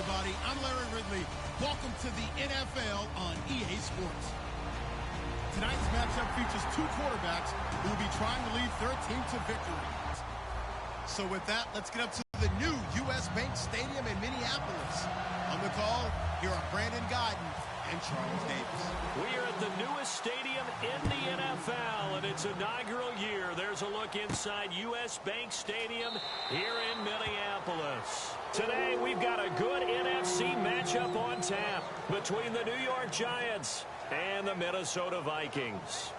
everybody. I'm Larry Ridley. Welcome to the NFL on EA Sports. Tonight's matchup features two quarterbacks who will be trying to lead their team to victory. So with that, let's get up to the new U.S. Bank Stadium in Minneapolis. On the call, here are Brandon Guyton and Charles Davis. We are at the newest stadium in the NFL, and its inaugural year. There's a look inside U.S. Bank Stadium here in Minneapolis. Today, we've got a good NFC matchup on tap between the New York Giants and the Minnesota Vikings.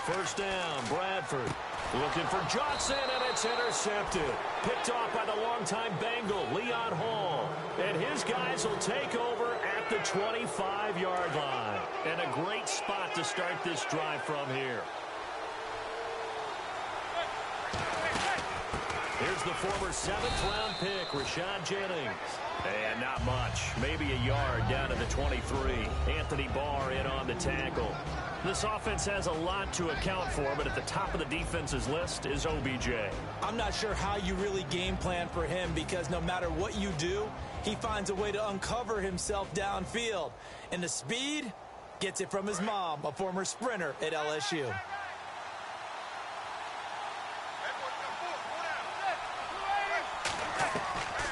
First down, Bradford. Looking for Johnson, and it's intercepted. Picked off by the longtime Bengal, Leon Hall. And his guys will take over at the 25-yard line. And a great spot to start this drive from here. Here's the former 7th-round pick, Rashad Jennings. And not much. Maybe a yard down to the 23. Anthony Barr in on the tackle. This offense has a lot to account for, but at the top of the defense's list is OBJ. I'm not sure how you really game plan for him, because no matter what you do, he finds a way to uncover himself downfield. And the speed gets it from his mom, a former sprinter at LSU.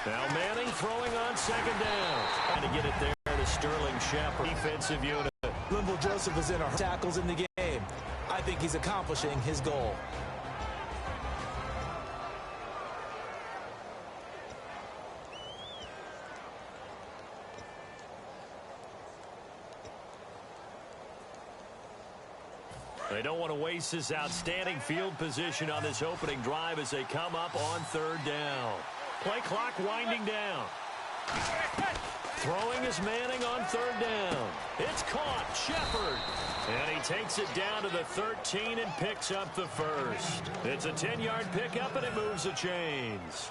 Now Manning throwing on second down. Trying to get it there to Sterling Shepard. Defensive unit. Linval Joseph is in our tackles in the game. I think he's accomplishing his goal. They don't want to waste this outstanding field position on this opening drive as they come up on third down. Play clock winding down. Throwing is Manning on third down. It's caught. Shepard. And he takes it down to the 13 and picks up the first. It's a 10-yard pickup, and it moves the chains.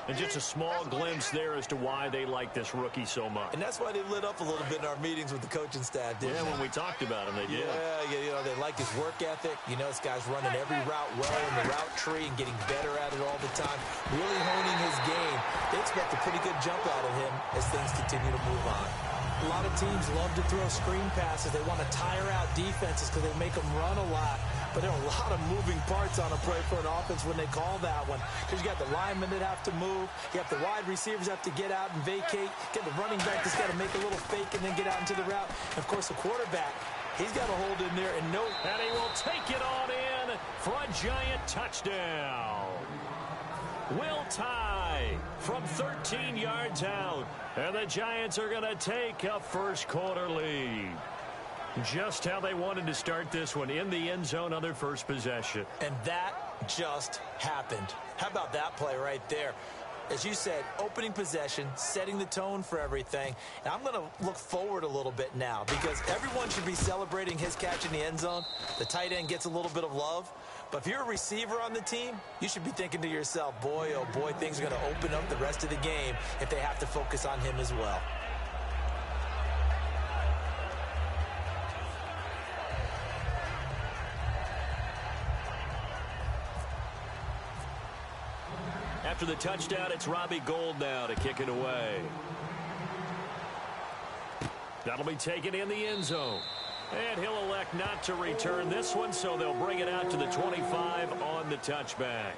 And just a small glimpse there as to why they like this rookie so much. And that's why they lit up a little bit in our meetings with the coaching staff, didn't they? When we talked about him, they did. Yeah, you know, they like his work ethic. You know, this guy's running every route well in the route tree and getting better at it all the time. Really honing his game. They expect a pretty good jump out of him as things continue to move on. A lot of teams love to throw screen passes. They want to tire out defenses because they make them run a lot. But there are a lot of moving parts on a play for an offense when they call that one. Because you got the linemen that have to move. You have the wide receivers have to get out and vacate. You got the running back that's got to make a little fake and then get out into the route. And, of course, the quarterback, he's got to hold in there and know. And he will take it on in for a Giant touchdown. Will tie from 13 yards out. And the Giants are going to take a first quarter lead. Just how they wanted to start this one, in the end zone on their first possession. And that just happened. How about that play right there? As you said, opening possession, setting the tone for everything. And I'm going to look forward a little bit now, because everyone should be celebrating his catch in the end zone. The tight end gets a little bit of love. But if you're a receiver on the team, you should be thinking to yourself, boy, oh boy, things are going to open up the rest of the game if they have to focus on him as well. After the touchdown, it's Robbie Gould now to kick it away. That'll be taken in the end zone. And he'll elect not to return this one, so they'll bring it out to the 25 on the touchback.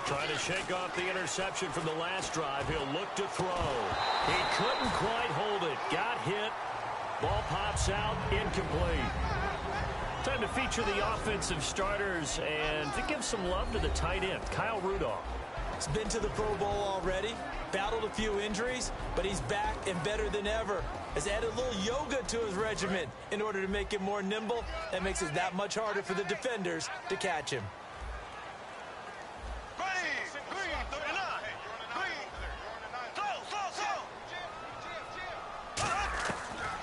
Trying to shake off the interception from the last drive. He'll look to throw. He couldn't quite hold it. Got hit. Ball pops out. Incomplete. Time to feature the offensive starters and to give some love to the tight end, Kyle Rudolph. He's been to the Pro Bowl already. battled a few injuries, but he's back and better than ever. Has added a little yoga to his regimen in order to make him more nimble. That makes it that much harder for the defenders to catch him.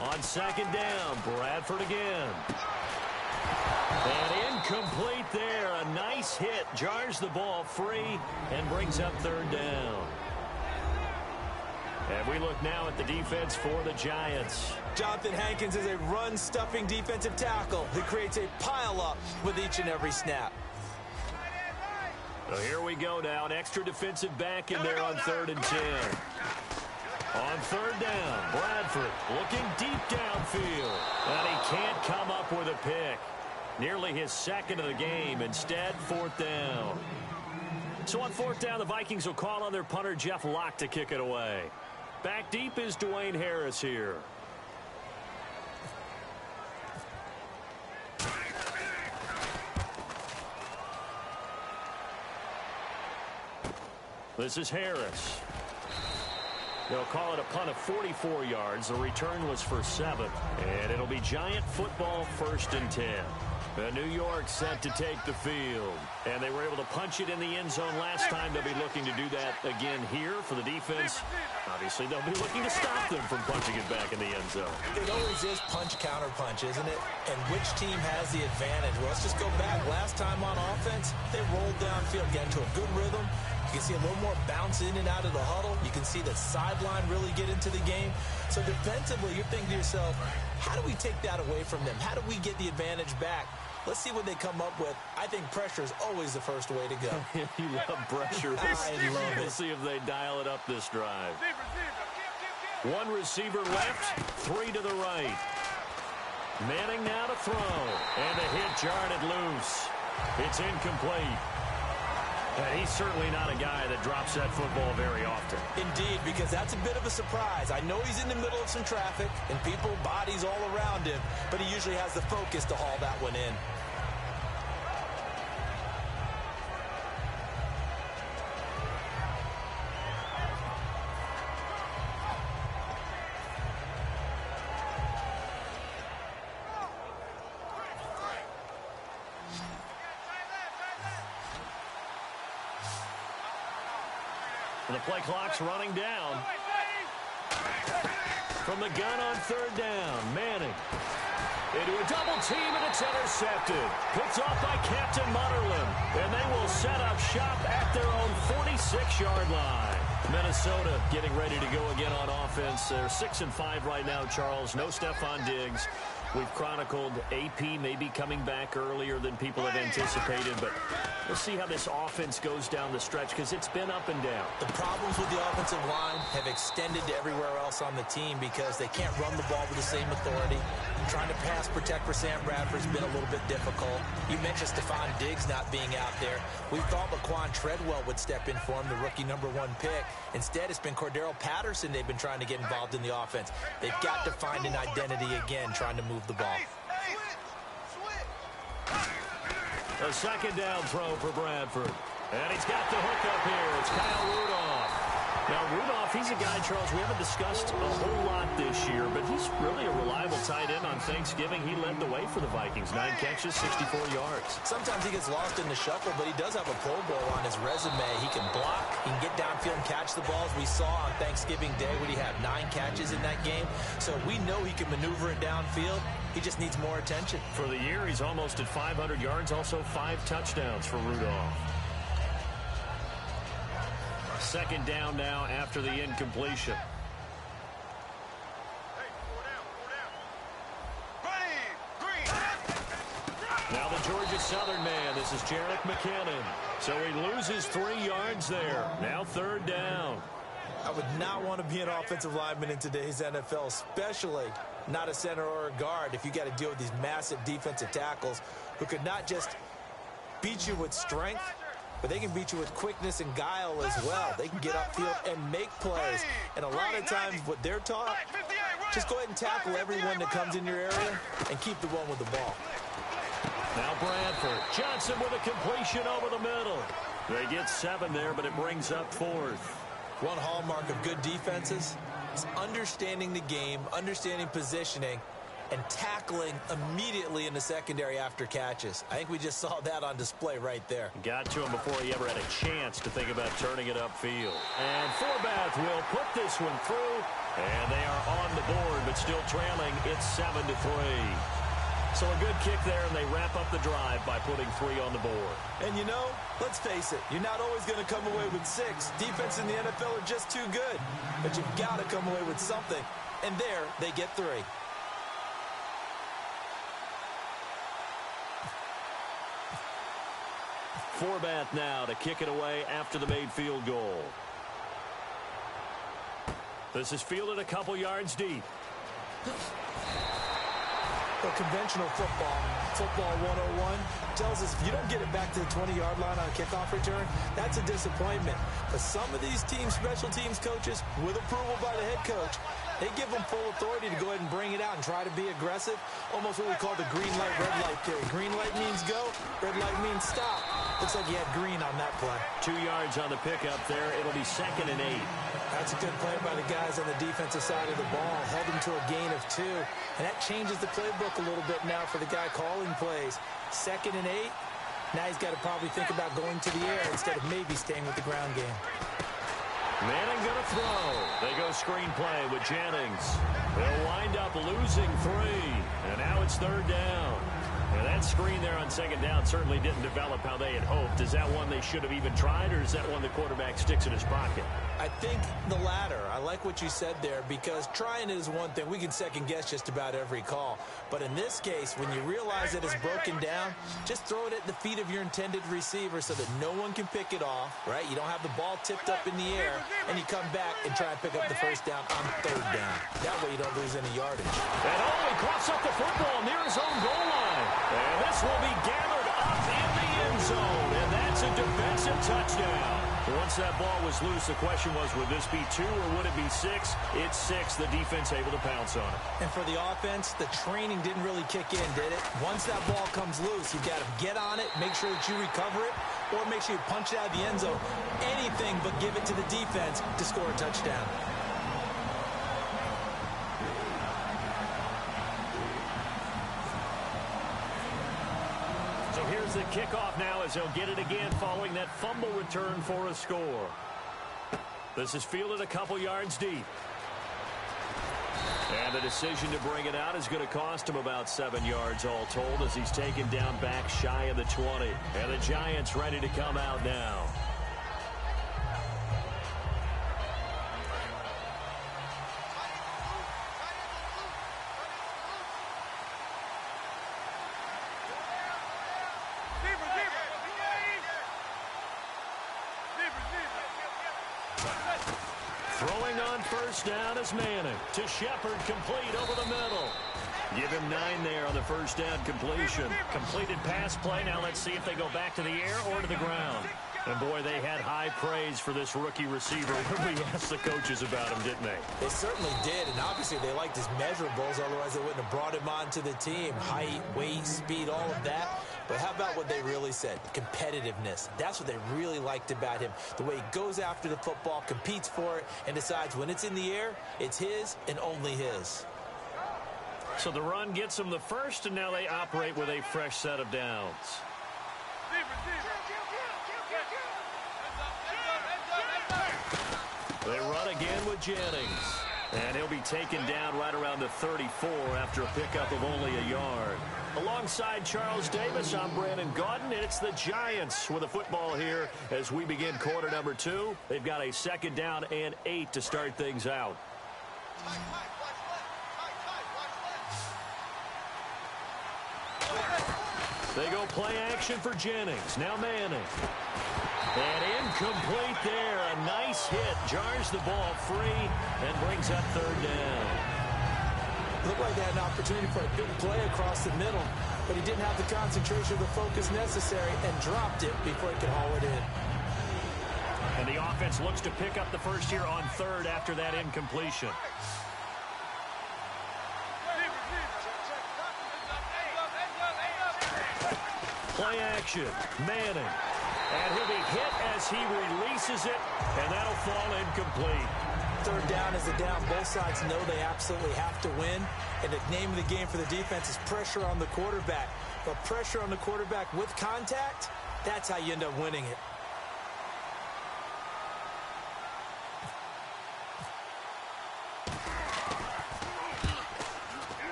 On second down, Bradford again. And incomplete there. A nice hit. Jars the ball free and brings up third down. And we look now at the defense for the Giants. Jonathan Hankins is a run-stuffing defensive tackle who creates a pile-up with each and every snap. So here we go now. An extra defensive back in there on 3rd and 10. On third down, Bradford looking deep downfield. And he can't come up with a pick. Nearly his second of the game. Instead, 4th down. So on 4th down, the Vikings will call on their punter, Jeff Locke, to kick it away. Back deep is Dwayne Harris here. This is Harris. They'll call it a punt of 44 yards. The return was for 7. And it'll be Giant football, 1st and 10. New York set to take the field. And they were able to punch it in the end zone last time. They'll be looking to do that again here for the defense. Obviously, they'll be looking to stop them from punching it back in the end zone. It always is punch-counter-punch, isn't it? And which team has the advantage? Well, let's just go back. Last time on offense, they rolled downfield, get into a good rhythm. You can see a little more bounce in and out of the huddle. You can see the sideline really get into the game. So defensively, you're thinking to yourself, how do we take that away from them? How do we get the advantage back? Let's see what they come up with. I think pressure is always the first way to go. You love pressure. I love it. We'll see if they dial it up this drive. One receiver left, 3 to the right. Manning now to throw. And a hit jarred it loose. It's incomplete. And he's certainly not a guy that drops that football very often. Indeed, because that's a bit of a surprise. I know he's in the middle of some traffic and people, bodies all around him, but he usually has the focus to haul that one in. And the play clock's running down. From the gun on 3rd down, Manning. Into a double team, and it's intercepted. Picked off by Captain Mutterland. And they will set up shop at their own 46-yard line. Minnesota getting ready to go again on offense. They're 6-5 right now, Charles. No Stephon Diggs. We've chronicled AP maybe coming back earlier than people have anticipated, but we'll see how this offense goes down the stretch because it's been up and down. The problems with the offensive line have extended to everywhere else on the team because they can't run the ball with the same authority. Trying to pass protect for Sam Bradford's been a little bit difficult. You mentioned Stephon Diggs not being out there. We thought Laquan Treadwell would step in for him, the rookie #1 pick. Instead, it's been Cordero Patterson they've been trying to get involved in the offense. They've got to find an identity again, trying to move the ball. A 2nd down throw for Bradford. And he's got the hook up here. It's Kyle Rudolph. Now, Rudolph, he's a guy, Charles, we haven't discussed a whole lot this year, but he's really a reliable tight end on Thanksgiving. He led the way for the Vikings. 9 catches, 64 yards. Sometimes he gets lost in the shuffle, but he does have a Pro Bowl on his resume. He can block, he can get downfield and catch the balls. We saw on Thanksgiving Day when he had 9 catches in that game. So we know he can maneuver it downfield. He just needs more attention. For the year, he's almost at 500 yards, also 5 touchdowns for Rudolph. 2nd down now after the incompletion. Now the Georgia Southern man. This is Jerick McKinnon. So he loses 3 yards there. Now 3rd down. I would not want to be an offensive lineman in today's NFL, especially not a center or a guard, if you got to deal with these massive defensive tackles who could not just beat you with strength, but they can beat you with quickness and guile as well. They can get upfield and make plays. And a lot of times what they're taught, just go ahead and tackle everyone that comes in your area and keep the one with the ball. Now Bradford. Johnson with a completion over the middle. They get 7 there, but it brings up 4th. One hallmark of good defenses is understanding the game, understanding positioning, and tackling immediately in the secondary after catches. I think we just saw that on display right there. Got to him before he ever had a chance to think about turning it upfield. And Forbath will put this one through, and they are on the board, but still trailing. It's 7-3. So a good kick there, and they wrap up the drive by putting 3 on the board. And you know, let's face it, you're not always going to come away with 6. Defense in the NFL are just too good. But you've got to come away with something. And there, they get 3. Forbath now to kick it away after the made field goal. This is fielded a couple yards deep. Well, conventional football 101, tells us if you don't get it back to the 20-yard line on a kickoff return, that's a disappointment. But some of these teams, special teams coaches, with approval by the head coach, they give them full authority to go ahead and bring it out and try to be aggressive. Almost what we call the green light, red light theory. Green light means go, red light means stop. Looks like he had green on that play. 2 yards on the pickup there. It'll be 2nd and 8. That's a good play by the guys on the defensive side of the ball. Held him to a gain of 2. And that changes the playbook a little bit now for the guy calling plays. 2nd and 8. Now he's got to probably think about going to the air instead of maybe staying with the ground game. Manning going to throw. They go screenplay with Jennings. They'll wind up losing 3. And now it's 3rd down. And that screen there on 2nd down certainly didn't develop how they had hoped. Is that one they should have even tried, or is that one the quarterback sticks in his pocket? I think the latter. I like what you said there, because trying it is one thing. We can second-guess just about every call. But in this case, when you realize that it's broken down, just throw it at the feet of your intended receiver so that no one can pick it off, right? You don't have the ball tipped up in the air, and you come back and try and pick up the 1st down on 3rd down. That way you don't lose any yardage. And he coughs up the football near his own goal line. And this will be gathered up in the end zone, and that's a defensive touchdown. Once that ball was loose, the question was, would this be 2 or would it be 6? It's 6. The defense able to pounce on it. And for the offense, the training didn't really kick in, did it? Once that ball comes loose, you've got to get on it, make sure that you recover it, or make sure you punch it out of the end zone. Anything but give it to the defense to score a touchdown. So here's the kickoff now as they'll get it again following that fumble return for a score. This is fielded a couple yards deep. And the decision to bring it out is going to cost him about 7 yards all told as he's taken down back shy of the 20. And the Giants ready to come out now. Throwing on 1st down is Manning. To Shepard, complete over the middle. Give him 9 there on the 1st down completion. Completed pass play. Now let's see if they go back to the air or to the ground. And, boy, they had high praise for this rookie receiver when we asked the coaches about him, didn't they? They certainly did, and obviously they liked his measurables. Otherwise, they wouldn't have brought him onto the team. Height, weight, speed, all of that. But how about what they really said? Competitiveness. That's what they really liked about him. The way he goes after the football, competes for it, and decides when it's in the air, it's his and only his. So the run gets them the 1st, and now they operate with a fresh set of downs. They run again with Jennings. And he'll be taken down right around the 34 after a pickup of only a yard. Alongside Charles Davis, I'm Brandon Gaudin, and it's the Giants with a football here as we begin quarter number 2. They've got a 2nd down and 8 to start things out. They go play action for Jennings. Now Manning. And incomplete there. A nice hit. Jars the ball free and brings up 3rd down. Looked like they had an opportunity for a big play across the middle, but he didn't have the concentration or the focus necessary and dropped it before he could haul it in. And the offense looks to pick up the 1st here on 3rd after that incompletion. Play action. Manning. And he'll be hit as he releases it, and that'll fall incomplete. Third down is a down. Both sides know they absolutely have to win. And the name of the game for the defense is pressure on the quarterback. But pressure on the quarterback with contact, that's how you end up winning it.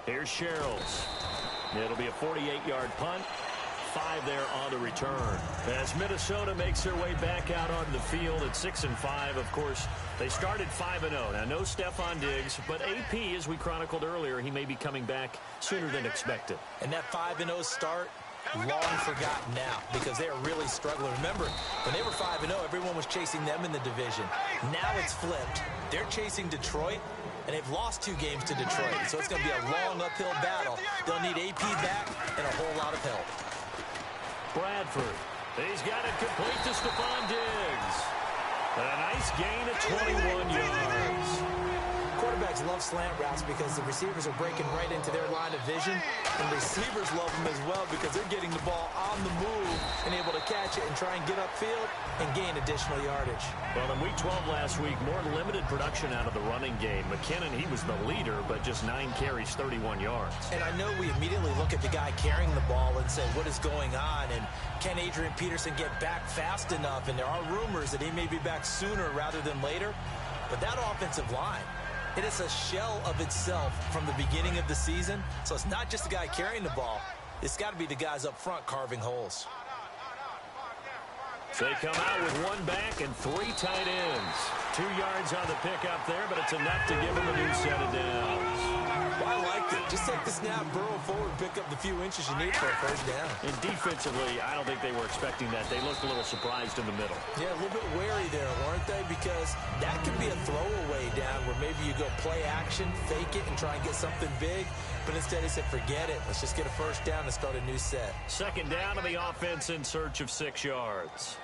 Here's Sherrills. It'll be a 48-yard punt. 5 there on the return. As Minnesota makes their way back out on the field at 6-5, of course, they started 5-0. Now, no Stephon Diggs, but AP, as we chronicled earlier, he may be coming back sooner than expected. And that 5-0 start, long forgotten now because they are really struggling. Remember, when they were 5-0, everyone was chasing them in the division. Now it's flipped. They're chasing Detroit, and they've lost 2 games to Detroit. So it's going to be a long uphill battle. They'll need AP back and a whole lot of help. Bradford. He's got it complete to Stephon Diggs. A nice gain of 21 yards. Quarterbacks love slant routes because the receivers are breaking right into their line of vision. And receivers love them as well because they're getting the ball on the move and able to catch it and try and get upfield and gain additional yardage. Well, in week 12 last week, more limited production out of the running game. McKinnon, he was the leader, but just 9 carries, 31 yards. And I know we immediately look at the guy carrying the ball and say, what is going on? And can Adrian Peterson get back fast enough? And there are rumors that he may be back sooner rather than later. But that offensive line, it is a shell of itself from the beginning of the season. So it's not just the guy carrying the ball. It's got to be the guys up front carving holes. So they come out with 1 back and 3 tight ends. 2 yards on the pickup there, but it's enough to give them a new set of downs. Well, I liked it. Just take the snap, burrow forward, pick up the few inches you need for a first down. And defensively, I don't think they were expecting that. They looked a little surprised in the middle. Yeah, a little bit wary there, weren't they? Because that could be a throwaway down where maybe you go play action, fake it, and try and get something big. But instead, they said, forget it. Let's just get a first down and start a new set. Second down to the offense in search of 6 yards.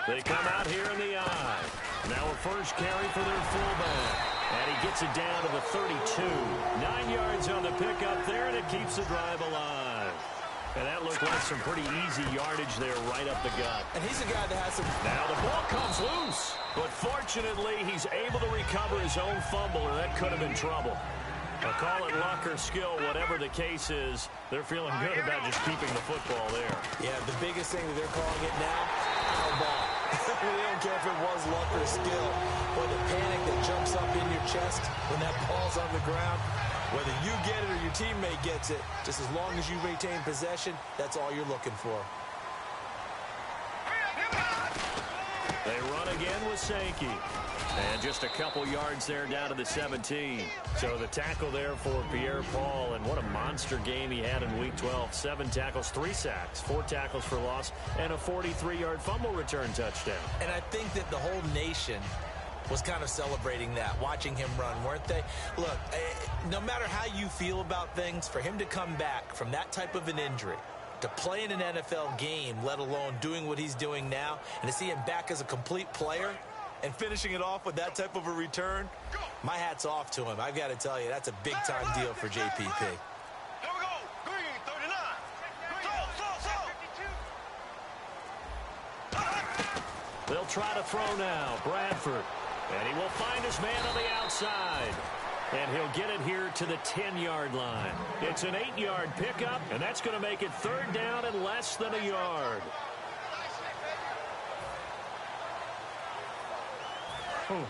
They come out here in the eye. Now a first carry for their fullback. And he gets it down to the 32. 9 yards on the pickup there, and it keeps the drive alive. And that looked like some pretty easy yardage there right up the gut. And he's a guy that has some... Now the ball comes loose. But fortunately, he's able to recover his own fumble, or that could have been trouble. I'll call it luck or skill, whatever the case is. They're feeling good about just keeping the football there. Yeah, the biggest thing that they're calling it now, our ball. They don't care if it was luck or skill, or the panic that jumps up in your chest when that ball's on the ground. Whether you get it or your teammate gets it, just as long as you retain possession, that's all you're looking for. They run again with Sankey. And just a couple yards there down to the 17. So the tackle there for Pierre-Paul, and what a monster game he had in Week 12. 7 tackles, 3 sacks, 4 tackles for loss, and a 43-yard fumble return touchdown. And I think that the whole nation was kind of celebrating that, watching him run, weren't they? Look, no matter how you feel about things, for him to come back from that type of an injury, to play in an NFL game, let alone doing what he's doing now, and to see him back as a complete player and finishing it off with that type of a return, my hat's off to him. I've got to tell you, that's a big-time deal for JPP. They'll try to throw now. Bradford. And he will find his man on the outside. And he'll get it here to the 10-yard line. It's an 8-yard pickup, and that's going to make it third down and less than a yard.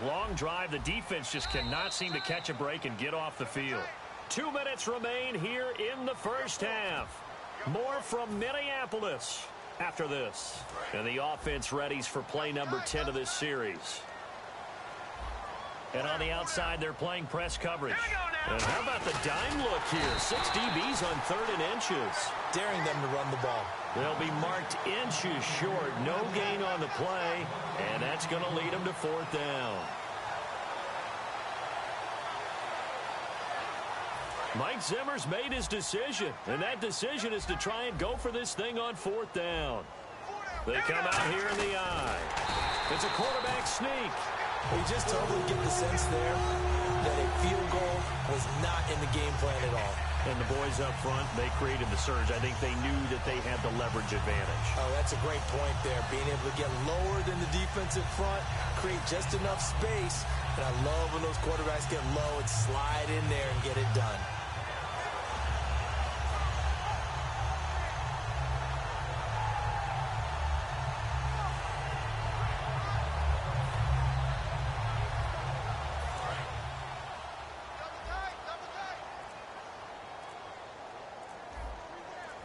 Long drive. The defense just cannot seem to catch a break and get off the field. 2 minutes remain here in the first half. More from Minneapolis after this. And the offense readies for play number 10 of this series. And on the outside, they're playing press coverage. And how about the dime look here? 6 DBs on 3rd and inches. Daring them to run the ball. They'll be marked inches short. No gain on the play. And that's going to lead them to 4th down. Mike Zimmer's made his decision. And that decision is to try and go for this thing on 4th down. They come out here in the eye. It's a quarterback sneak. We just totally get the sense there that a field goal was not in the game plan at all. And the boys up front, they created the surge. I think they knew that they had the leverage advantage. Oh, that's a great point there. Being able to get lower than the defensive front, create just enough space. And I love when those quarterbacks get low and slide in there and get it done.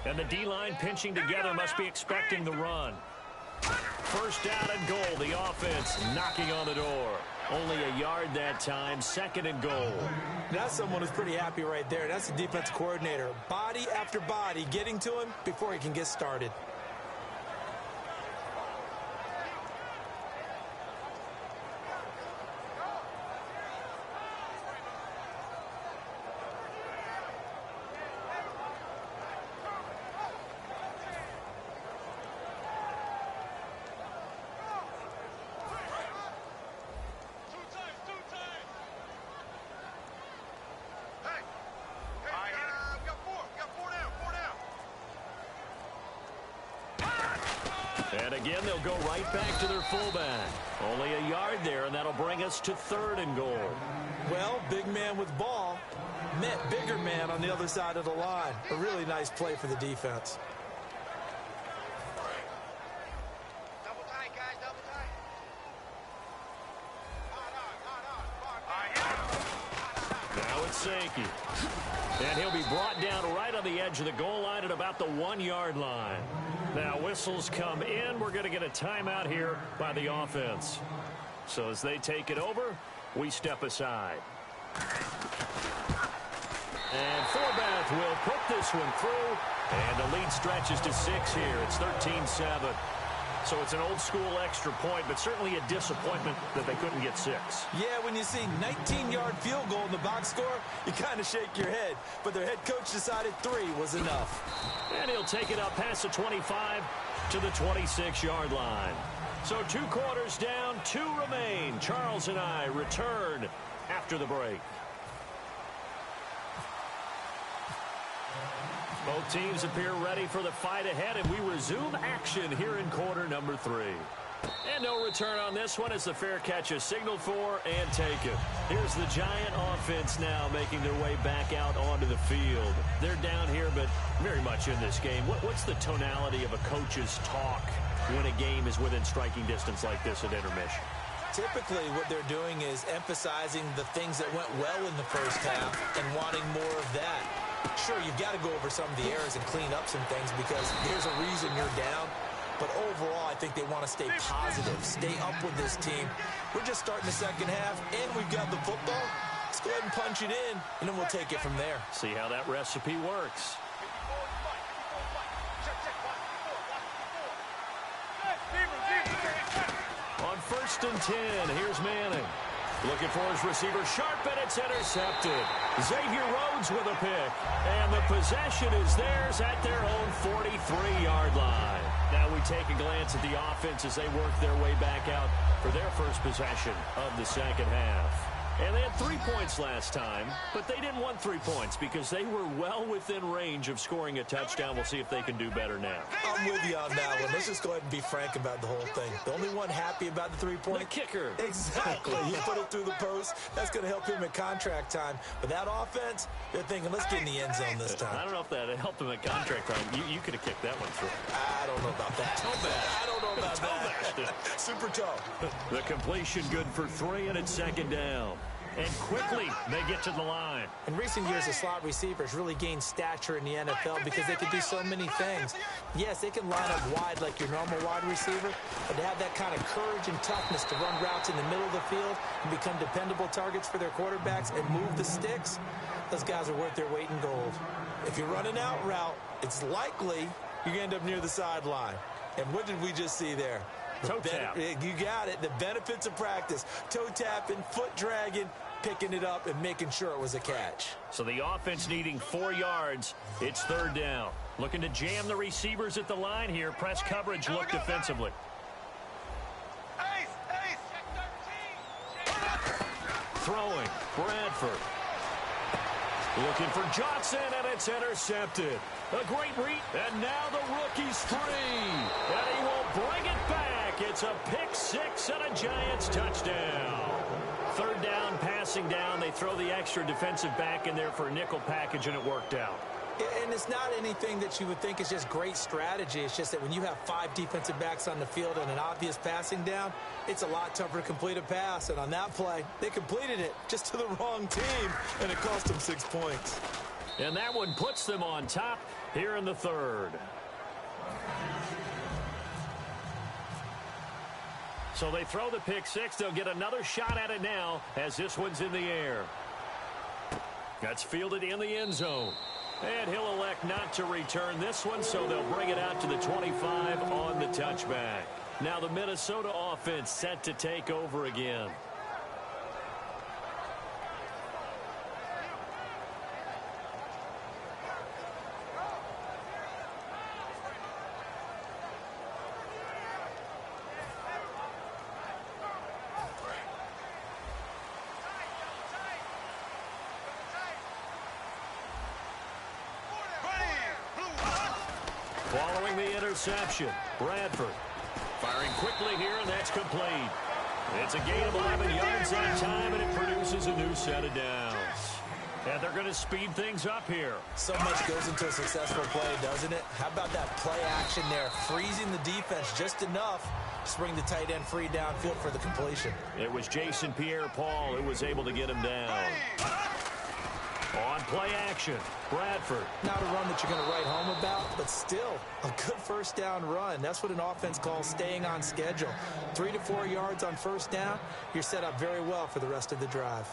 And the D-line pinching together must be expecting the run. First down and goal. The offense knocking on the door. Only a yard that time. Second and goal. That's someone who's pretty happy right there. That's the defense coordinator. Body after body getting to him before he can get started. And again, they'll go right back to their fullback. Only a yard there, and that'll bring us to third and goal. Well, big man with ball met bigger man on the other side of the line. A really nice play for the defense. Double tight, guys, double tight. Now it's Sankey. And he'll be brought down right on the edge of the goal line at about the 1-yard line. Now whistles come in. We're going to get a timeout here by the offense. So as they take it over, we step aside. And Forbath will put this one through. And the lead stretches to 6 here. It's 13-7. So it's an old-school extra point, but certainly a disappointment that they couldn't get 6. Yeah, when you see 19-yard field goal in the box score, you kind of shake your head. But their head coach decided 3 was enough. And he'll take it up past the 25 to the 26-yard line. So 2 quarters down, 2 remain. Charles and I return after the break. Both teams appear ready for the fight ahead, and we resume action here in quarter number 3. And no return on this one as the fair catch is signaled for and taken. Here's the Giant offense now making their way back out onto the field. They're down here, but very much in this game. What's the tonality of a coach's talk when a game is within striking distance like this at intermission? Typically, what they're doing is emphasizing the things that went well in the first half and wanting more of that. Sure, you've got to go over some of the errors and clean up some things because there's a reason you're down. But overall, I think they want to stay positive, stay up with this team. We're just starting the second half, and we've got the football. Let's go ahead and punch it in, and then we'll take it from there. See how that recipe works. On 1st and 10, here's Manning. Looking for his receiver, sharp, and it's intercepted. Xavier Rhodes with a pick. And the possession is theirs at their own 43-yard line. Now we take a glance at the offense as they work their way back out for their first possession of the second half. And they had 3 points last time, but they didn't want 3 points because they were well within range of scoring a touchdown. We'll see if they can do better now. I'm with you on that one. Let's just go ahead and be frank about the whole thing. The only one happy about the 3-point. The kicker. Exactly. He put it through the post. That's going to help him at contract time. But that offense, they're thinking, let's get in the end zone this time. I don't know if that helped him at contract time. You could have kicked that one through. I don't know about that. I don't know about that. Super toe. The completion good for 3, and it's second down. And quickly, they get to the line. In recent years, the slot receivers really gained stature in the NFL because they can do so many things. Yes, they can line up wide like your normal wide receiver, but to have that kind of courage and toughness to run routes in the middle of the field and become dependable targets for their quarterbacks and move the sticks, those guys are worth their weight in gold. If you're running out route, it's likely you're going to end up near the sideline. And what did we just see there? Toe tap. You got it. The benefits of practice. Toe tapping, foot dragging, picking it up, and making sure it was a catch. So the offense needing 4 yards. It's third down. Looking to jam the receivers at the line here. Press coverage look defensively. Throwing. Bradford. Looking for Johnson, and it's intercepted. A great read, and now the rookie's free. And he will bring it back. It's a pick six and a Giants touchdown. Third down, passing down. They throw the extra defensive back in there for a nickel package, and it worked out. And it's not anything that you would think is just great strategy. It's just that when you have 5 defensive backs on the field and an obvious passing down, it's a lot tougher to complete a pass. And on that play, they completed it just to the wrong team, and it cost them 6 points. And that one puts them on top here in the third. So they throw the pick six. They'll get another shot at it now as this one's in the air. That's fielded in the end zone. And he'll elect not to return this one, so they'll bring it out to the 25 on the touchback. Now the Minnesota offense set to take over again. Following the interception, Bradford firing quickly here, and that's complete. It's a gain of 11 yards that time, and it produces a new set of downs. And they're going to speed things up here. So much goes into a successful play, doesn't it? How about that play action there, freezing the defense just enough to bring the tight end free downfield for the completion. It was Jason Pierre-Paul who was able to get him down. On play action, Bradford. Not a run that you're going to write home about, but still a good first down run. That's what an offense calls staying on schedule. 3 to 4 yards on first down, you're set up very well for the rest of the drive.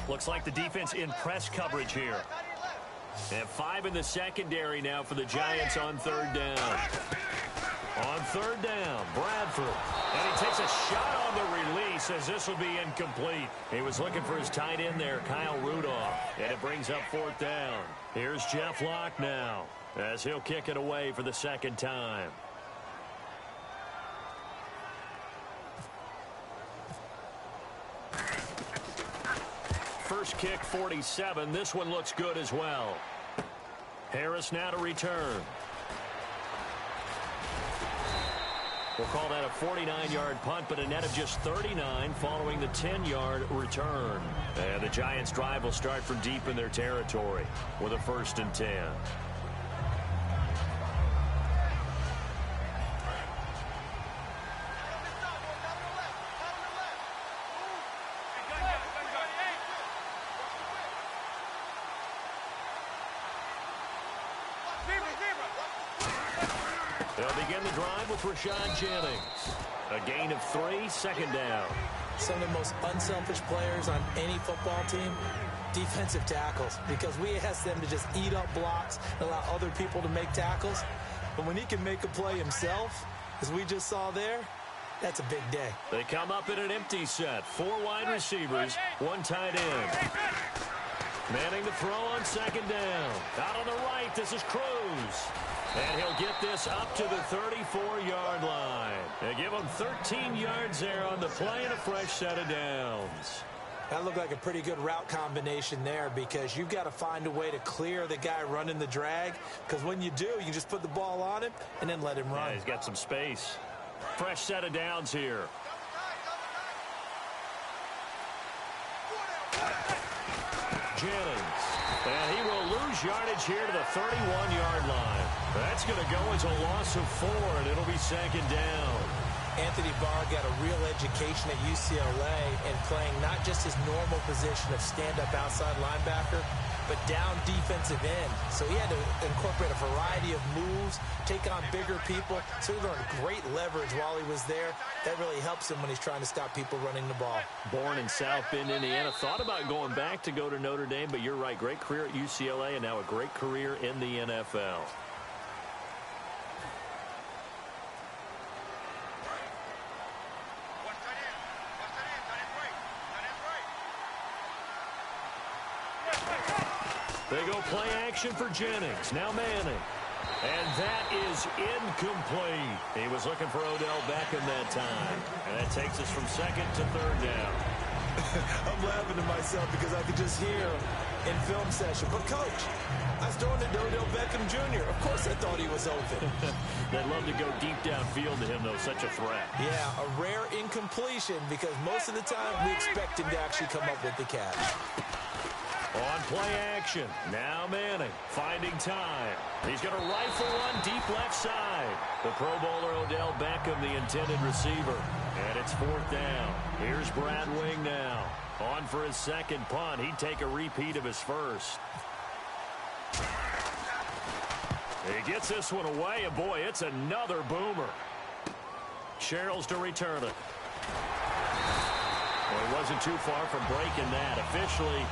Looks like the defense in press coverage here. And 5 in the secondary now for the Giants on third down. On third down, Bradford. And he takes a shot on the release as this will be incomplete. He was looking for his tight end there, Kyle Rudolph. And it brings up fourth down. Here's Jeff Locke now as he'll kick it away for the second time. First kick, 47. This one looks good as well. Harris now to return. We'll call that a 49-yard punt, but a net of just 39 following the 10-yard return. And the Giants' drive will start from deep in their territory with a 1st and 10. They'll begin the drive with Rashad Jennings. A gain of 3, second down. Some of the most unselfish players on any football team, defensive tackles, because we ask them to just eat up blocks and allow other people to make tackles. But when he can make a play himself, as we just saw there, that's a big day. They come up in an empty set. 4 wide receivers, 1 tight end. Manning the throw on second down. Out on the right, this is Cruz. And he'll get this up to the 34-yard line. They give him 13 yards there on the play and a fresh set of downs. That looked like a pretty good route combination there because you've got to find a way to clear the guy running the drag, because when you do, you just put the ball on him and then let him run. Yeah, he's got some space. Fresh set of downs here. Jennings. And he will lose yardage here to the 31-yard line. That's going to go as a loss of 4, and it'll be second down. Anthony Barr got a real education at UCLA and playing not just his normal position of stand-up outside linebacker, but down defensive end. So he had to incorporate a variety of moves, take on bigger people. So he learned great leverage while he was there. That really helps him when he's trying to stop people running the ball. Born in South Bend, Indiana. Thought about going back to go to Notre Dame, but you're right. Great career at UCLA and now a great career in the NFL. They go play action for Jennings. Now Manning. And that is incomplete. He was looking for Odell Beckham that time. And that takes us from second to third down. I'm laughing to myself because I could just hear him in film session. But, Coach, I was throwing it to Odell Beckham Jr. Of course I thought he was open. They'd love to go deep downfield to him, though. Such a threat. Yeah, a rare incompletion because most of the time we expect him to actually come up with the catch. On play action. Now Manning finding time. He's going to rifle one deep left side. The Pro Bowler Odell Beckham, the intended receiver. And it's fourth down. Here's Brad Wing now. On for his second punt. He'd take a repeat of his first. He gets this one away, and boy, it's another boomer. Sherrills to return it. Well, he wasn't too far from breaking that. Officially,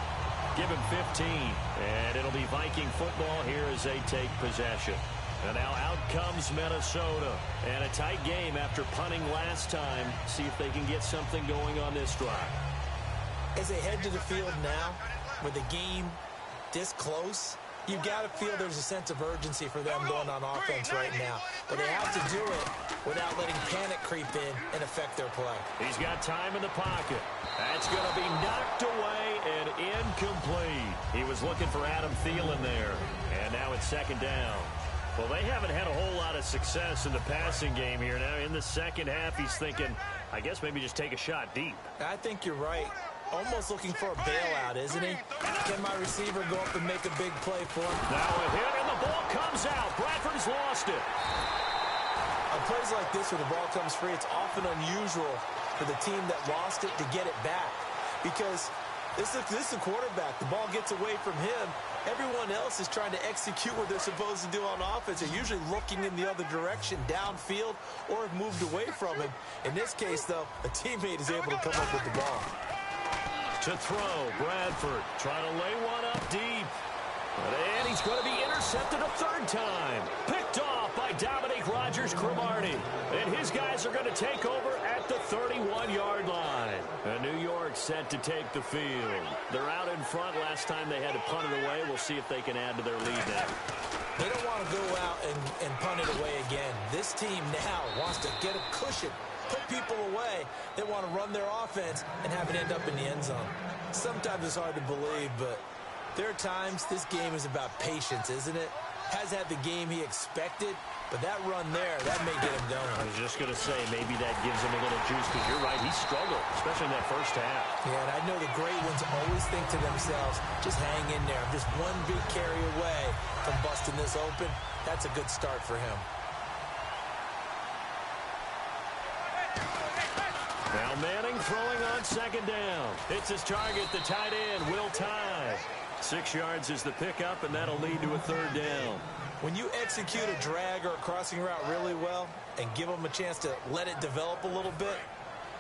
give him 15. And it'll be Viking football here as they take possession. And now out comes Minnesota. And a tight game after punting last time. See if they can get something going on this drive. As they head to the field now, with the game this close, you've got to feel there's a sense of urgency for them going on offense right now. But they have to do it without letting panic creep in and affect their play. He's got time in the pocket. That's going to be knocked away and incomplete. He was looking for Adam Thielen there. And now it's second down. Well, they haven't had a whole lot of success in the passing game here. Now in the second half, he's thinking, I guess maybe just take a shot deep. I think you're right. Almost looking for a bailout, isn't he? Can my receiver go up and make a big play for him? Now a hit, and the ball comes out. Bradford's lost it. On plays like this where the ball comes free, it's often unusual for the team that lost it to get it back. Because this is the quarterback. The ball gets away from him. Everyone else is trying to execute what they're supposed to do on offense. They're usually looking in the other direction, downfield, or have moved away from him. In this case, though, a teammate is able to come up with the ball. To throw, Bradford trying to lay one up deep. And he's going to be intercepted a third time. Picked off by Dominique Rodgers-Cromartie. And his guys are going to take over at the 31-yard line. And New York set to take the field. They're out in front. Last time they had to punt it away. We'll see if they can add to their lead now. They don't want to go out and punt it away again. This team now wants to get a cushion, put people away. They want to run their offense and have it end up in the end zone. Sometimes it's hard to believe, but there are times this game is about patience, isn't it? Has had the game he expected, but that run there, that may get him going. I was just going to say, maybe that gives him a little juice, because you're right, he struggled, especially in that first half. Yeah, and I know the great ones always think to themselves, just hang in there. Just one big carry away from busting this open. That's a good start for him. Now Manning throwing on second down. It's his target, the tight end, Will Tye. 6 yards is the pickup, and that'll lead to a third down. When you execute a drag or a crossing route really well and give them a chance to let it develop a little bit,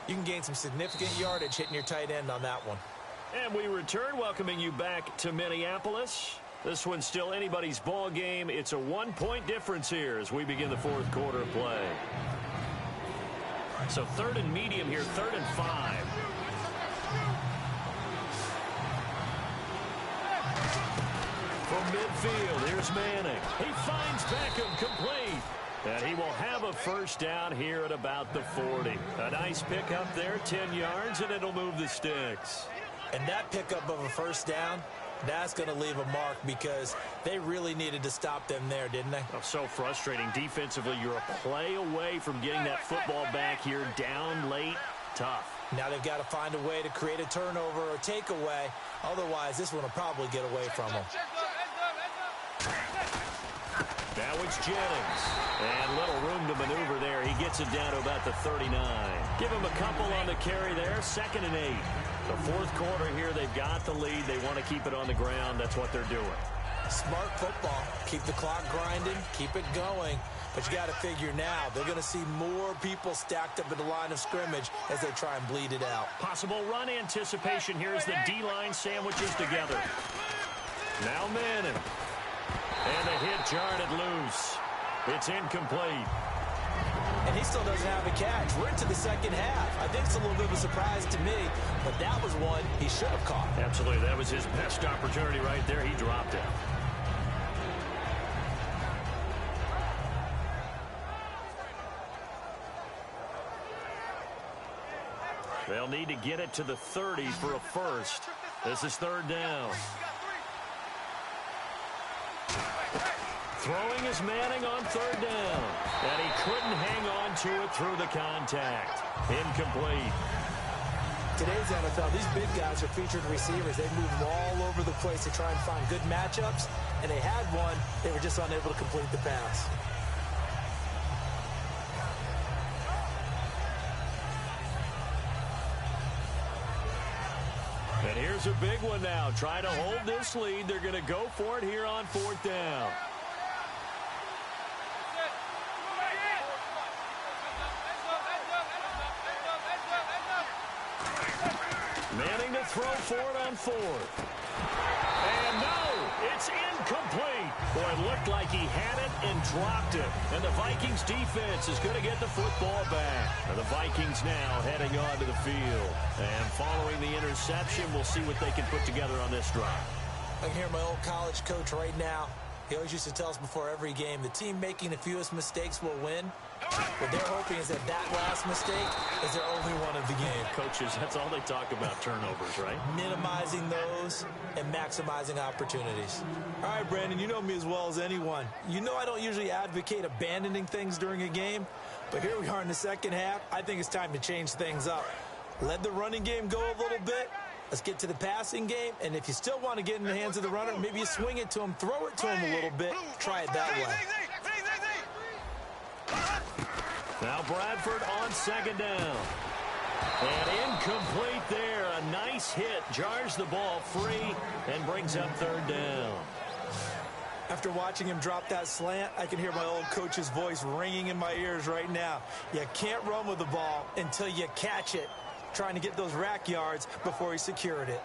you can gain some significant yardage hitting your tight end on that one. And we return, welcoming you back to Minneapolis. This one's still anybody's ball game. It's a 1-point difference here as we begin the fourth quarter of play. So third and medium here, 3rd and 5. From midfield, here's Manning. He finds Beckham complete. And he will have a first down here at about the 40. A nice pickup there, 10 yards, and it'll move the sticks. And that pickup of a first down, that's going to leave a mark because they really needed to stop them there, didn't they? Oh, so frustrating. Defensively, you're a play away from getting that football back here, down late, tough. Now they've got to find a way to create a turnover or takeaway. Otherwise, this one will probably get away from them. Now it's Jennings. And little room to maneuver there. He gets it down to about the 39. Give him a couple on the carry there. 2nd and 8. The fourth quarter here, they've got the lead. They want to keep it on the ground. That's what they're doing. Smart football. Keep the clock grinding. Keep it going. But you got to figure now, they're going to see more people stacked up at the line of scrimmage as they try and bleed it out. Possible run anticipation here as the D-line sandwiches together. Now Manning. And the hit jarred it loose. It's incomplete. and he still doesn't have a catch. We're into the second half. I think it's a little bit of a surprise to me, but that was one he should have caught. Absolutely. That was his best opportunity right there. He dropped it. They'll need to get it to the 30 for a first. This is third down. Throwing is Manning on third down. And he couldn't hang on to it through the contact. Incomplete. Today's NFL, these big guys are featured receivers. They move all over the place to try and find good matchups. And they had one. They were just unable to complete the pass. And here's a big one now. Trying to hold this lead. They're going to go for it here on fourth down. Manning to throw for it on fourth. And no, it's incomplete. Boy, it looked like he had it and dropped it. And the Vikings defense is going to get the football back. And the Vikings now heading onto the field. And following the interception, we'll see what they can put together on this drive. I can hear my old college coach right now. He always used to tell us before every game, the team making the fewest mistakes will win. What they're hoping is that last mistake is their only one of the game. Coaches, that's all they talk about, turnovers, right? Minimizing those and maximizing opportunities. All right, Brandon, you know me as well as anyone. You know I don't usually advocate abandoning things during a game, but here we are in the second half. I think it's time to change things up. Let the running game go a little bit. Let's get to the passing game, and if you still want to get in the hands of the runner, maybe you swing it to him, throw it to him a little bit, try it that way. Now Bradford on second down. And incomplete there. A nice hit. Jars the ball free and brings up third down. After watching him drop that slant, I can hear my old coach's voice ringing in my ears right now. You can't run with the ball until you catch it. Trying to get those rack yards before he secured it.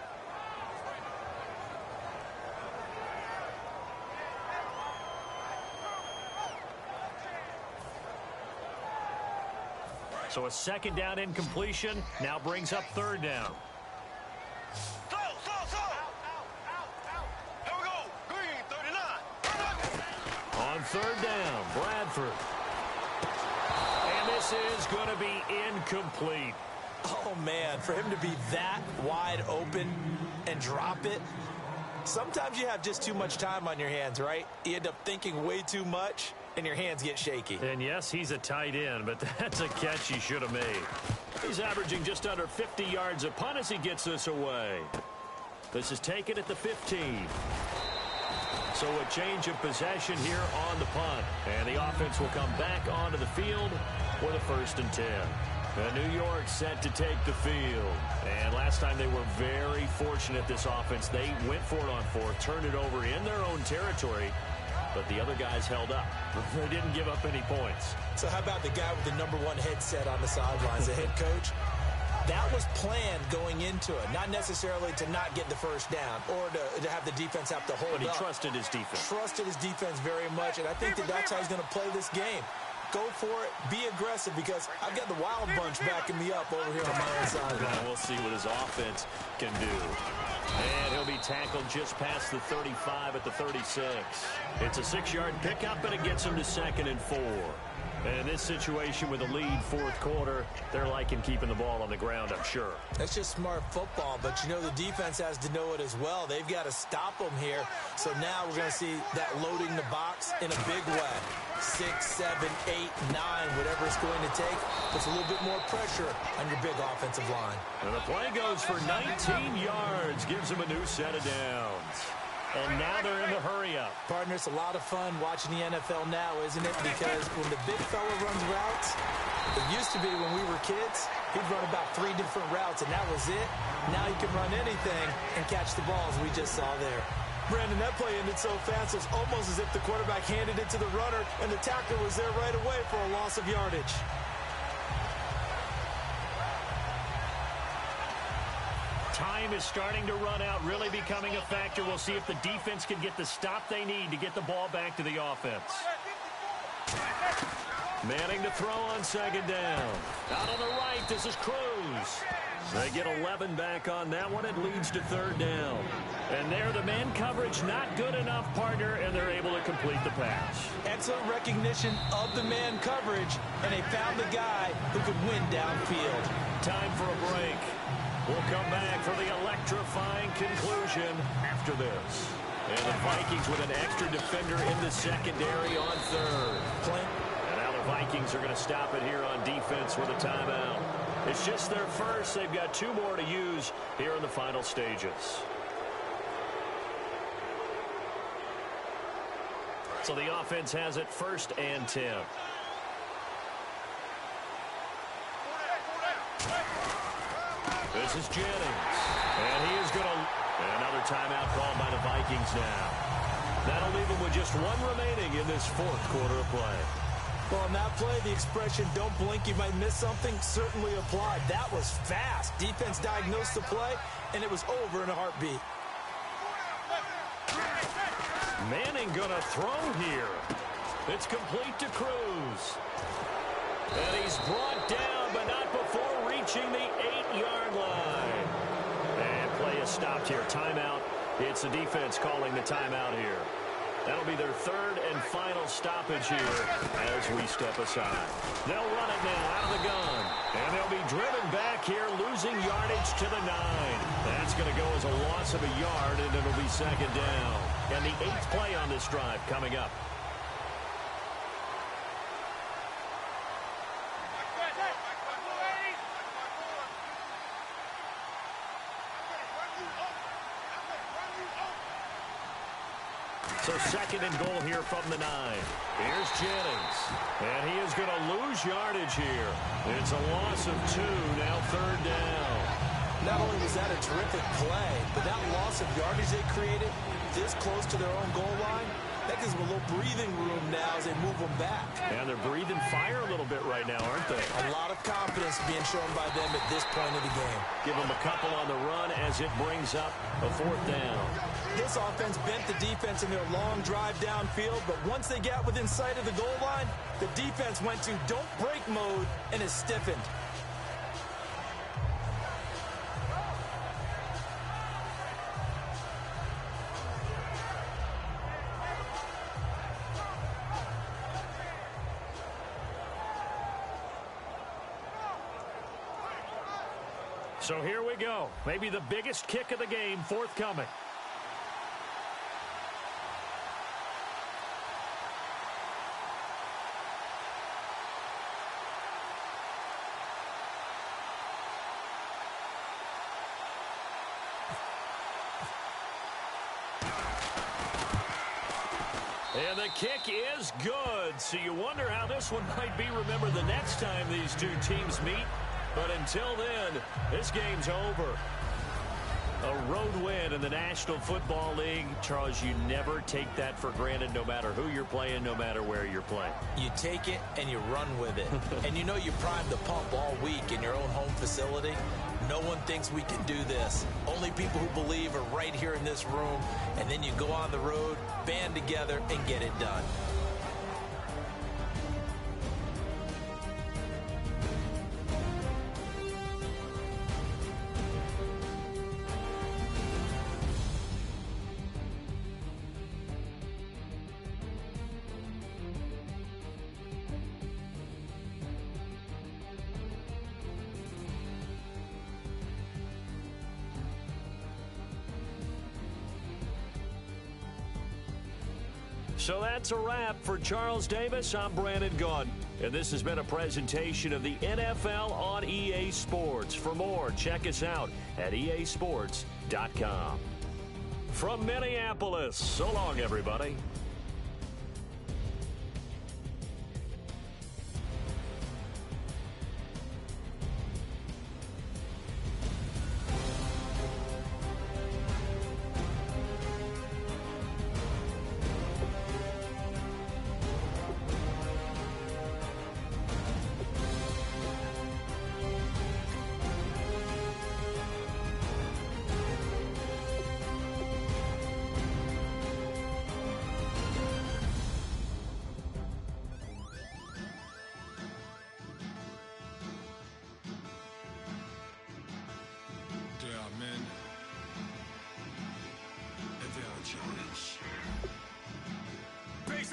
So a second down incompletion now brings up third down. Here we go. Green, 39. On third down, Bradford. And this is going to be incomplete. Oh, man, for him to be that wide open and drop it. Sometimes you have just too much time on your hands, right? You end up thinking way too much, and your hands get shaky. And yes, he's a tight end, but that's a catch he should have made. He's averaging just under 50 yards a punt as he gets this away. This is taken at the 15. So a change of possession here on the punt. And the offense will come back onto the field for the 1st and 10. New York set to take the field. And last time they were very fortunate, this offense. They went for it on fourth, turned it over in their own territory, but the other guys held up. They didn't give up any points. So how about the guy with the #1 headset on the sidelines, the head coach? That was planned going into it, not necessarily to not get the first down or to have the defense have to hold up. But he trusted his defense. Trusted his defense very much, and I think that's how he's going to play this game. Go for it. Be aggressive, because I've got the wild bunch backing me up over here on my own side. We'll see what his offense can do. And he'll be tackled just past the 35 at the 36. It's a 6-yard pickup, and it gets him to 2nd and 4. And in this situation with a lead fourth quarter, they're liking keeping the ball on the ground, I'm sure. That's just smart football, but you know the defense has to know it as well. They've got to stop them here. So now we're going to see that loading the box in a big way. 6, 7, 8, 9, whatever it's going to take, puts a little bit more pressure on your big offensive line. And the play goes for 19 yards, gives them a new set of downs. And now they're in the hurry-up. Partner, it's a lot of fun watching the NFL now, isn't it? Because when the big fella runs routes, it used to be when we were kids, he'd run about 3 different routes, and that was it. Now he can run anything and catch the ball, as we just saw there. Brandon, that play ended so fast, it's almost as if the quarterback handed it to the runner, and the tackler was there right away for a loss of yardage. Time is starting to run out, really becoming a factor. We'll see if the defense can get the stop they need to get the ball back to the offense. Manning to throw on second down. Out on the right, this is Cruz. They get 11 back on that one. It leads to third down. And there, the man coverage not good enough, partner, and they're able to complete the pass. Excellent recognition of the man coverage, and they found the guy who could win downfield. Time for a break. We'll come back for the electrifying conclusion after this. And the Vikings with an extra defender in the secondary on third. And now the Vikings are going to stop it here on defense with a timeout. It's just their first. They've got 2 more to use here in the final stages. So the offense has it 1st and 10. This is Jennings. And he is going to... Another timeout called by the Vikings now. That'll leave them with just 1 remaining in this 4th quarter of play. Well, on that play, the expression, don't blink, you might miss something, certainly applied. That was fast. Defense diagnosed the play, and it was over in a heartbeat. Manning going to throw here. It's complete to Cruz. And he's brought down, but not before reaching the 8-yard line. And play is stopped here. Timeout. It's the defense calling the timeout here. That'll be their 3rd and final stoppage here as we step aside. They'll run it now out of the gun. And they'll be driven back here, losing yardage to the 9. That's going to go as a loss of a yard, and it'll be 2nd down. And the 8th play on this drive coming up. So 2nd and goal here from the 9. Here's Jennings. And he is going to lose yardage here. It's a loss of 2, now 3rd down. Not only was that a terrific play, but that loss of yardage they created this close to their own goal line, that gives them a little breathing room now as they move them back. And they're breathing fire a little bit right now, aren't they? A lot of confidence being shown by them at this point of the game. Give them a couple on the run as it brings up a 4th down. This offense bent the defense in their long drive downfield, but once they got within sight of the goal line, the defense went to don't break mode and is stiffened. So here we go. Maybe the biggest kick of the game forthcoming. And the kick is good. So you wonder how this one might be remembered the next time these 2 teams meet. But until then, this game's over. A road win in the National Football League. Charles, you never take that for granted no matter who you're playing, no matter where you're playing. You take it and you run with it. And you know you primed the pump all week in your own home facility. No one thinks we can do this. Only people who believe are right here in this room. And then you go on the road, band together, and get it done. So that's a wrap for Charles Davis. I'm Brandon Gaudin, and this has been a presentation of the NFL on EA Sports. For more, check us out at easports.com. From Minneapolis, so long, everybody.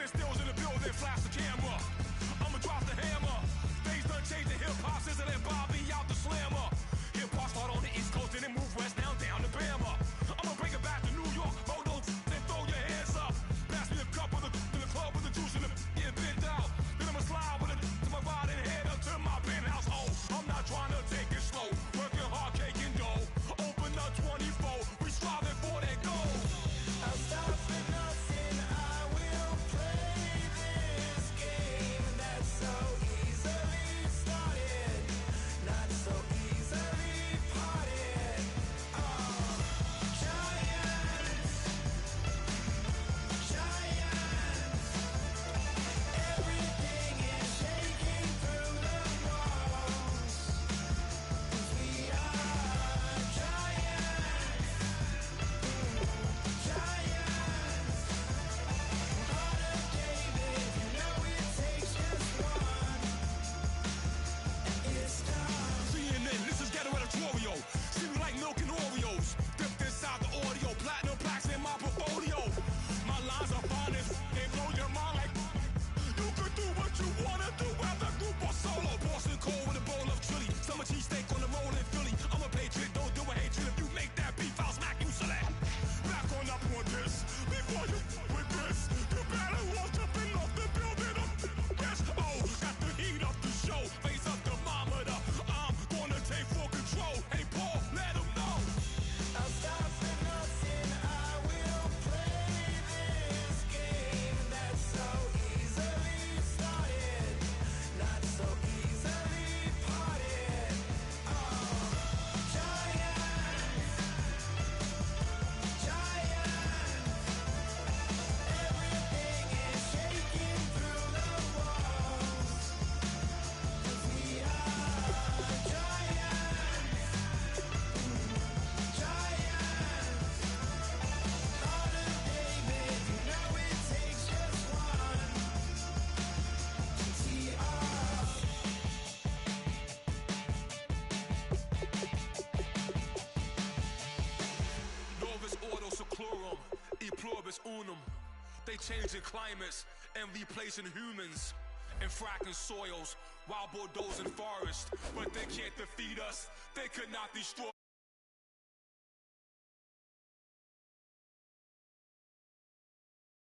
Spit stills in the building, flash the camera. I'ma drop the hammer. Things done changed in hip-hop since I let Bobby out the slammer. Hip-hop start on the East Coast and then move west now down to Bama. I'ma bring it back to New York. Oh, don't then throw your hands up. Pass me a cup of the in the club with the juice in the bent out. Then I'ma slide with it to my ride and head up to my penthouse. Oh, I'm not trying to take it slow. Working hard, cake and dough. Open up 24. We striving for that goal. I'll stop for nothing. I will play this game that's so easily started, not so easily parted. Giants, everything is shaking through the walls. 'Cause we are giants. Heart of David, you know it takes just one. It's time. CNN, this is ghetto editorial. See me like milk and Oreos. Dipped inside the audio, platinum plaques in my portfolio. My lines are finest, they blow your mind like you can do what you wanna do, whether group or solo. Boston cold with a bowl of chili. Summer cheesesteak on the roll in Philly. I'm a patriot, don't do a hatred. If you make that beef, I'll smack you silly. Back on up on this. Before you with this, you better walk up and off the building. Yes, oh, got the heat up the show. Face up thermometer. I'm gonna take full control. Hey, Paul, let him know. I'll stop for nothing. I will play this game that's so easily started, not so easily parted. Giants, everything is shaking through the walls. 'Cause we are giants. Heart of David, you know it takes just one. GTR. Novus ordo seclorum, e pluribus unum. They changing climates and replacing humans and fracking soils while bulldozing forests. But they can't defeat us. They could not destroy